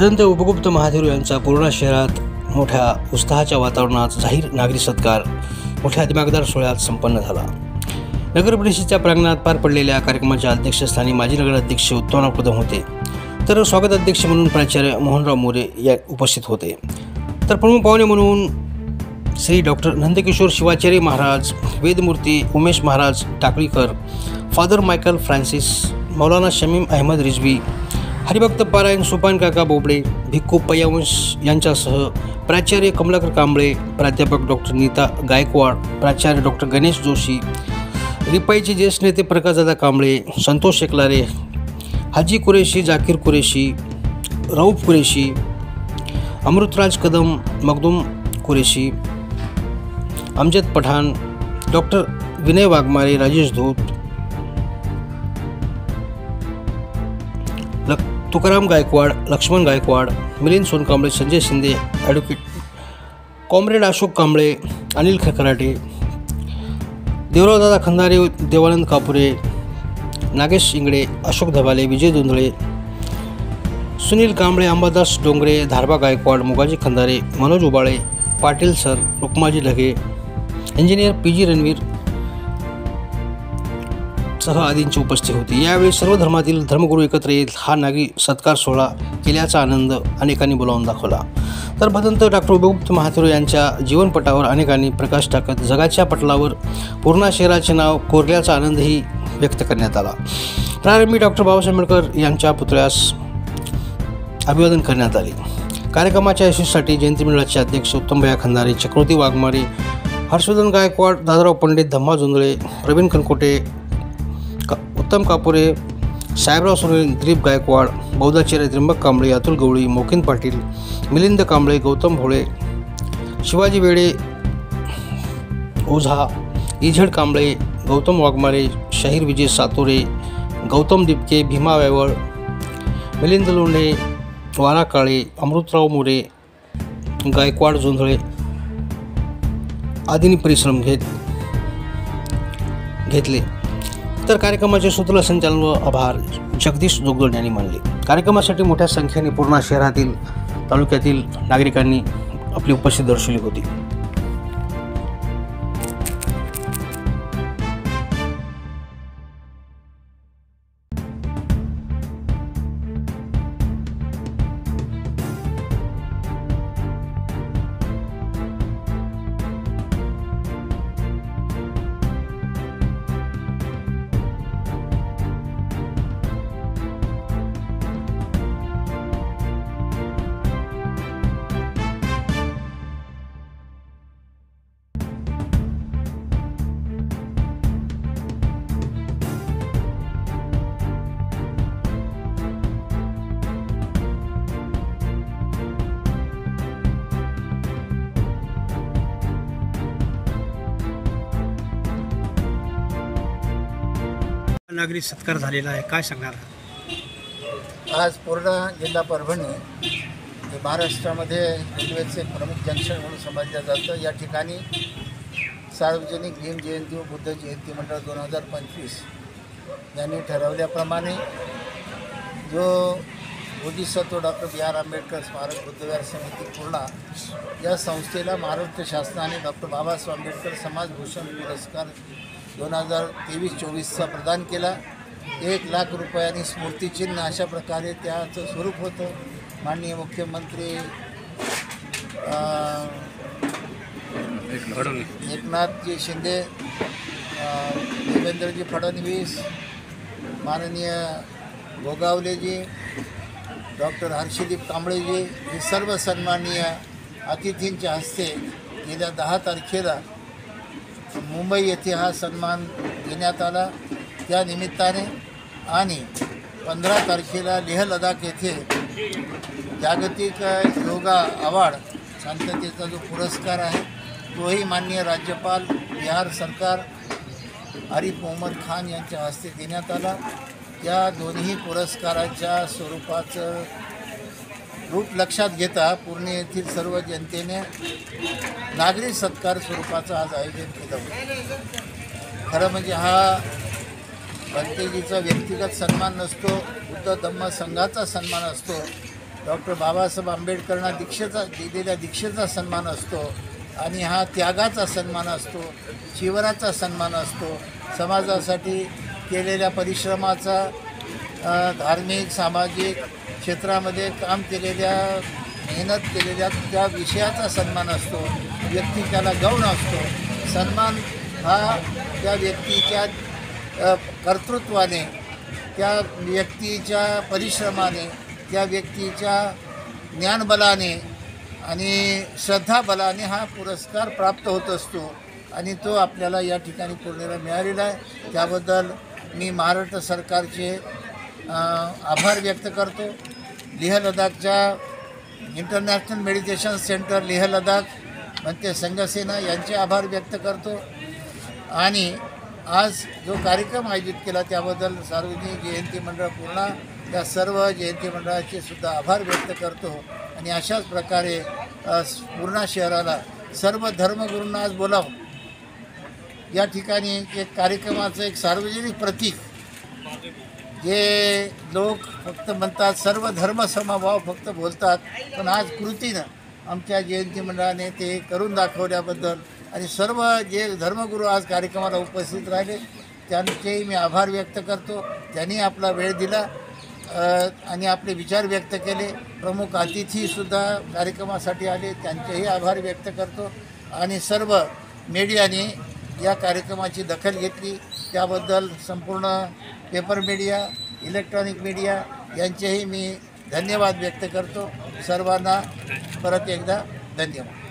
भदंत उपगुप्त महादेव यांचा पूर्णा शहरात मोठ्या उत्साहाच्या वातावरणात जाहीर नागरी सत्कार मोठ्या दिमागदार सोहळ्यात संपन्न झाला। नगर परिषदेच्या प्रांगणात पार पडलेल्या कार्यक्रमाच्या अध्यक्षस्थानी माजी नगराध्यक्ष उत्तमराव कदम होते, तर स्वागत अध्यक्ष म्हणून प्राचार्य मोहनराव मोरे या उपस्थित होते। तर प्रमुख पाहुणे म्हणून Shri doctor Nandkishor Shivacharya Maharaj, Vedmurti Umesh Maharaj Takalikar, father Michael Francis, Maulana Shamim Ahmed Rizvi, हरिभक्त पारायण सोपान काका बोबडे, भिक्खू पय्यावंश यांच्यासह प्राचार्य कमलाकर कांबळे, प्राध्यापक डॉक्टर नीता गायकवाड, प्राचार्य डॉक्टर गणेश जोशी, रिपाईचे ज्येष्ठ नेते Prakashdada Kamble, Santosh Shekalare, Haji Qureshi, Zakir Qureshi, Rauf Qureshi, Amritraj Kadam, Makhdoom Qureshi, Amjad Pathan, doctor Vinay Waghmare, Rajesh Dhoot, Tukaram Gaikwad, Laxman Gaikwad, Milind Sonkamble, Sanjay Shinde, advocate comrade Ashok Kamble, Anil Kharate, Devraodada Khandare, Devanand Kapure, Nagesh Ingde, Ashok Dhabale, Vijay Dhundale, Sunil Kamble, Ambadas Dongre, Dharba Gaikwad, Mugaji Khandare, Manoj Ubale, Patil sir, Rukmaji Dhage, engineer PG Ranveer सह आदींची उपस्थिती होती। यावेळी सर्व धर्मातील धर्मगुरू एकत्र येत हा नागरी सत्कार सोहळा केल्याचा आनंद अनेकांनी बोलावून दाखवला। तर भदंत डॉक्टर उपगुप्त महादेव यांच्या जीवनपटावर अनेकांनी प्रकाश टाकत जगाच्या पटलावर पूर्णा शहराचे नाव कोरल्याचा आनंदही व्यक्त करण्यात आला। प्रारंभी डॉक्टर बाबासाहेब आंबेडकर यांच्या पुतळ्यास अभिवादन करण्यात आले। कार्यक्रमाच्या यशस्वीसाठी जयंती मंडळाचे अध्यक्ष उत्तमभैया खंदारे, चक्रवर्ती वाघमारे, हर्षवर्धन गायकवाड, दादाराव पंडित, धम्मा जोंधळे, प्रवीण कनकोटे, उत्तम कापुरे, साहेबराव सोनवणे, दिलीप गायकवाड, बौद्धाचार्य त्र्यंबक कांबळे, अतुल गवळी, मोकिन पाटील, मिलिंद कांबळे, गौतम भोळे, शिवाजी वेडे, ओझा, इझेड कांबळे, गौतम वाघमारे, शाहीर विजय सातोरे, गौतम दिपके, भीमा वायवळ, मिलिंद लोंढे, वारा काळे, अमृतराव मोरे, गायकवाड जोंधळे आदींनी परिश्रम घेतले। तर कार्यक्रमाचे सूत्रला संचालन व आभार जगदीश जोगदंड यांनी मानले। कार्यक्रमासाठी मोठ्या संख्येने पूर्णा शहरातील तालुक्यातील नागरिकांनी आपली उपस्थिती दर्शवली होती। नागरी सत्कार झालेला आहे, काय सांगणार? आज पूर्णा जिल्हा परभणी हे महाराष्ट्रामध्ये रेल्वेचे प्रमुख जंक्शन म्हणून समजलं जातं। या ठिकाणी सार्वजनिक भीम जयंती व बुद्ध जयंती मंडळ 2025 यांनी ठरवल्याप्रमाणे जो बोधिसत्व डॉक्टर BR आंबेडकर स्मारक बुद्धविहार समिती पूर्णा या संस्थेला महाराष्ट्र शासनाने डॉक्टर बाबासाहेब आंबेडकर समाजभूषण पुरस्कार 2023-24चा प्रदान केला। 1 लाख रुपयांनी स्मृतिचिन्ह अशा प्रकारे त्याचं स्वरूप होतं। माननीय मुख्यमंत्री एकनाथजी शिंदे, देवेंद्रजी फडणवीस, माननीय गोगावलेजी, डॉक्टर हर्षदीप कांबळेजी हे सर्व सन्माननीय अतिथींच्या हस्ते गेल्या 10 तारखेला मुंबई येथे हा सन्मान देण्यात आला। त्या निमित्ताने आणि 15 तारखेला लेह लडाख येथे जागतिक योगा अवॉर्ड शांततेचा जो पुरस्कार आहे तोही माननीय राज्यपाल बिहार सरकार आरिफ मोहम्मद खान यांच्या हस्ते देण्यात आला। या दोन्ही पुरस्काराच्या स्वरूपाचं रूप लक्षात घेता पूर्णे येथील सर्व जनतेने नागरी सत्कार स्वरूपाचं आज आयोजन केलं होतं। खरं म्हणजे हा भंतेजीचा व्यक्तिगत सन्मान नसतो, बुद्ध धम्म संघाचा सन्मान असतो डॉक्टर बाबासाहेब आंबेडकरांना दिलेल्या दीक्षेचा सन्मान असतो आणि हा त्यागाचा सन्मान असतो, शिवराचा सन्मान असतो, समाजासाठी केलेल्या परिश्रमाचा, धार्मिक सामाजिक क्षेत्रामध्ये काम केलेल्या, मेहनत केलेल्या त्या विषयाचा सन्मान असतो. व्यक्ती त्याला गौण असतो. सन्मान हा त्या व्यक्तीच्या कर्तृत्वाने, त्या व्यक्तीच्या परिश्रमाने, त्या व्यक्तीच्या ज्ञानबलाने आणि श्रद्धाबलाने हा पुरस्कार प्राप्त होत असतो आणि तो आपल्याला या ठिकाणी पूर्णेला मिळालेला आहे. त्याबद्दल मी महाराष्ट्र सरकारचे आभार व्यक्त करतो. लेह लडाखच्या international meditation centre Leh Ladakh म्हणते संघसेना यांचे आभार व्यक्त करतो आणि आज जो कार्यक्रम आयोजित केला त्याबद्दल सार्वजनिक जयंती मंडळ पूर्णा या सर्व जयंती मंडळाचे सुद्धा आभार व्यक्त करतो. आणि अशाच प्रकारे पूर्णा शहराला सर्व धर्मगुरूंना आज बोलावं, या ठिकाणी एक कार्यक्रमाचं एक सार्वजनिक प्रतीक, जे लोक फक्त म्हणतात सर्व धर्म समभाव फक्त बोलतात, पण आज कृतीनं आमच्या जयंती मंडळाने ते करून दाखवल्याबद्दल आणि सर्व जे धर्मगुरू आज कार्यक्रमाला उपस्थित राहिले त्यांचेही मी आभार व्यक्त करतो. त्यांनी आपला वेळ दिला आणि आपले विचार व्यक्त केले. प्रमुख अतिथीसुद्धा कार्यक्रमासाठी आले, त्यांचेही आभार व्यक्त करतो. आणि सर्व मीडियाने या कार्यक्रमाची दखल घेतली त्याबद्दल संपूर्ण पेपर मीडिया, इलेक्ट्रॉनिक मीडिया यांचेही मी धन्यवाद व्यक्त करतो. सर्वांना परत एकदा धन्यवाद.